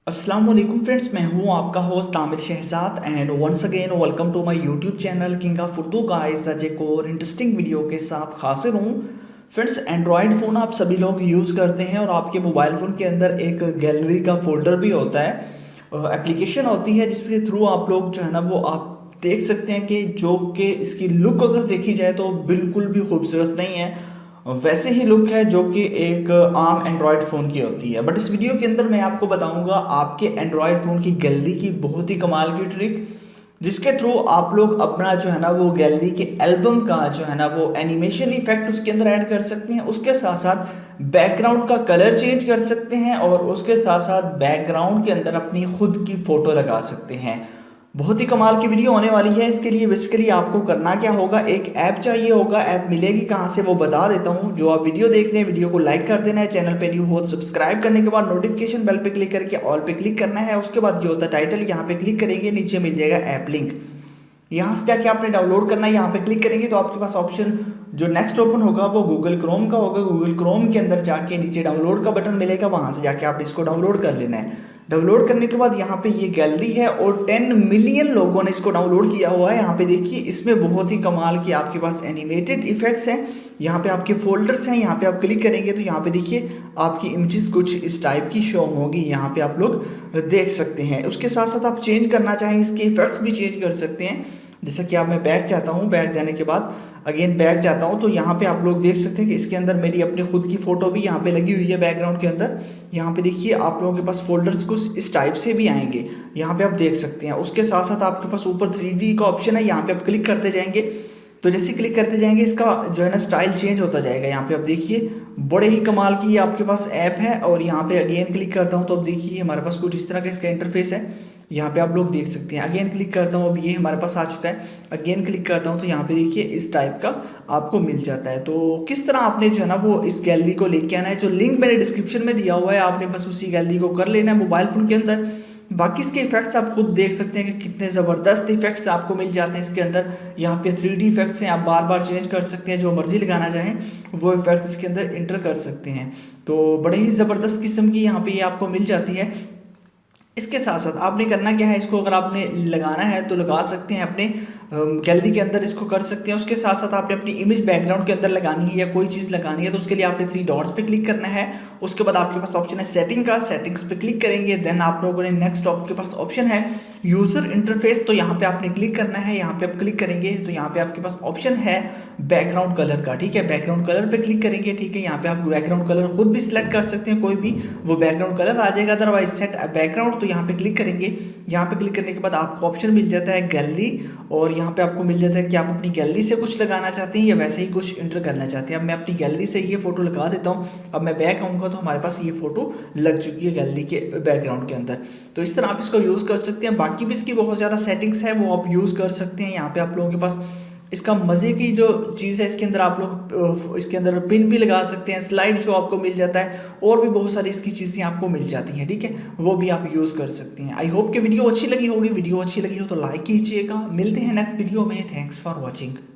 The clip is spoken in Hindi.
अस्सलाम वालेकुम फ्रेंड्स, मैं हूं आपका host Aamir Shahzad and once again welcome to my YouTube channel king of Urdu guys. आज एक और इंटरेस्टिंग वीडियो के साथ हाजिर हूं। फ्रेंड्स, एंड्रॉयड फ़ोन आप सभी लोग यूज़ करते हैं और आपके मोबाइल फ़ोन के अंदर एक गैलरी का फ़ोल्डर भी होता है, एप्लीकेशन होती है जिसके थ्रू आप लोग जो है ना वो आप देख सकते हैं कि जो कि इसकी लुक अगर देखी जाए तो बिल्कुल भी खूबसूरत नहीं है। वैसे ही लुक है जो कि एक आम एंड्रॉयड फ़ोन की होती है। बट इस वीडियो के अंदर मैं आपको बताऊंगा आपके एंड्रॉयड फ़ोन की गैलरी की बहुत ही कमाल की ट्रिक, जिसके थ्रू आप लोग अपना जो है ना वो गैलरी के एल्बम का जो है ना वो एनिमेशन इफेक्ट उसके अंदर ऐड कर सकते हैं। उसके साथ साथ बैकग्राउंड का कलर चेंज कर सकते हैं और उसके साथ साथ बैकग्राउंड के अंदर अपनी खुद की फ़ोटो लगा सकते हैं। बहुत ही कमाल की वीडियो होने वाली है। इसके लिए बेसिकली आपको करना क्या होगा, एक ऐप चाहिए होगा। ऐप मिलेगी कहाँ से वो बता देता हूँ। जो आप वीडियो देख रहे हैं वीडियो को लाइक कर देना है, चैनल पे न्यू हो सब्सक्राइब करने के बाद नोटिफिकेशन बेल पे क्लिक करके ऑल पे क्लिक करना है। उसके बाद जो होता है टाइटल, यहाँ पे क्लिक करेंगे, नीचे मिल जाएगा ऐप लिंक। यहाँ से जाके आपने डाउनलोड करना है। यहाँ पे क्लिक करेंगे तो आपके पास ऑप्शन जो नेक्स्ट ओपन होगा वो गूगल क्रोम का होगा। गूगल क्रोम के अंदर जाके नीचे डाउनलोड का बटन मिलेगा, वहाँ से जाके आपने इसको डाउनलोड कर लेना है। डाउनलोड करने के बाद यहाँ पे ये गैलरी है और 10 मिलियन लोगों ने इसको डाउनलोड किया हुआ है। यहाँ पे देखिए, इसमें बहुत ही कमाल की आपके पास एनिमेटेड इफेक्ट्स हैं। यहाँ पे आपके फोल्डर्स हैं। यहाँ पे आप क्लिक करेंगे तो यहाँ पे देखिए आपकी इमेजेस कुछ इस टाइप की शो होगी। यहाँ पे आप लोग देख सकते हैं। उसके साथ साथ आप चेंज करना चाहें इसके इफेक्ट्स भी चेंज कर सकते हैं। जैसा कि आप, मैं बैक जाता हूँ, बैक जाने के बाद अगेन बैक जाता हूँ तो यहाँ पे आप लोग देख सकते हैं कि इसके अंदर मेरी अपनी खुद की फ़ोटो भी यहाँ पे लगी हुई है बैकग्राउंड के अंदर। यहाँ पे देखिए आप लोगों के पास फोल्डर्स कुछ इस टाइप से भी आएंगे, यहाँ पे आप देख सकते हैं। उसके साथ साथ आपके पास ऊपर 3D का ऑप्शन है, यहाँ पे आप क्लिक करते जाएंगे तो जैसे क्लिक करते जाएंगे इसका जो है ना स्टाइल चेंज होता जाएगा। यहाँ पे आप देखिए बड़े ही कमाल की ये आपके पास ऐप है। और यहाँ पे अगेन क्लिक करता हूँ तो अब देखिए हमारे पास कुछ इस तरह का इसका इंटरफेस है। यहाँ पे आप लोग देख सकते हैं। अगेन क्लिक करता हूँ, अब ये हमारे पास आ चुका है। अगेन क्लिक करता हूँ तो यहाँ पे देखिए इस टाइप का आपको मिल जाता है। तो किस तरह आपने जो है ना वो इस गैलरी को लेके आना है, जो लिंक मैंने डिस्क्रिप्शन में दिया हुआ है, आपने बस उसी गैलरी को कर लेना है मोबाइल फ़ोन के अंदर। बाकी इसके इफेक्ट्स आप खुद देख सकते हैं कि कितने ज़बरदस्त इफेक्ट्स आपको मिल जाते हैं इसके अंदर। यहाँ पे 3D इफेक्ट्स हैं, आप बार बार चेंज कर सकते हैं, जो मर्जी लगाना चाहें वो इफेक्ट्स इसके अंदर इंटर कर सकते हैं। तो बड़े ही ज़बरदस्त किस्म की यहाँ पे ये आपको मिल जाती है। इसके साथ साथ आपने करना क्या है, इसको अगर आपने लगाना है तो लगा सकते हैं अपने गैलरी के अंदर, इसको कर सकते हैं। उसके साथ साथ आपने अपनी इमेज बैकग्राउंड के अंदर लगानी है या कोई चीज़ लगानी है तो उसके लिए आपने 3 डॉट्स पे क्लिक करना है। उसके बाद आपके पास ऑप्शन है सेटिंग का, सेटिंग्स पे क्लिक करेंगे। देन आप लोगों ने नेक्स्ट आपके पास ऑप्शन है यूज़र इंटरफेस, तो यहाँ पे आपने क्लिक करना है। यहाँ पे आप क्लिक करेंगे तो यहाँ पे आपके पास ऑप्शन है बैकग्राउंड कलर का, ठीक है। बैकग्राउंड कलर पे क्लिक करेंगे, ठीक है। यहाँ पे आप बैकग्राउंड कलर खुद भी सिलेक्ट कर सकते हैं, कोई भी वो बैकग्राउंड कलर आ जाएगा। अदरवाइज सेट बैकग्राउंड, तो यहाँ पे क्लिक करेंगे। यहाँ पे क्लिक करने के बाद आपको ऑप्शन मिल जाता है गैलरी, और यहाँ पे आपको मिल जाता है कि आप अपनी गैलरी से कुछ लगाना चाहते हैं या वैसे ही कुछ इंटर करना चाहते हैं। अब मैं अपनी गैलरी से ये फोटो लगा देता हूँ। अब मैं बैक आऊँगा तो हमारे पास ये फोटो लग चुकी है गैलरी के बैकग्राउंड के अंदर। तो इस तरह आप इसको यूज़ कर सकते हैं। बाकी भी इसकी बहुत ज़्यादा सेटिंग्स है, वो आप यूज़ कर सकते हैं। यहाँ पे आप लोगों के पास इसका मज़े की जो चीज़ है, इसके अंदर आप लोग इसके अंदर पिन भी लगा सकते हैं, स्लाइड शो आपको मिल जाता है, और भी बहुत सारी इसकी चीज़ें आपको मिल जाती हैं, ठीक है। वो भी आप यूज़ कर सकते हैं। आई होप कि वीडियो अच्छी लगी होगी। वीडियो अच्छी लगी हो तो लाइक कीजिएगा। मिलते हैं नेक्स्ट वीडियो में। Thanks for watching.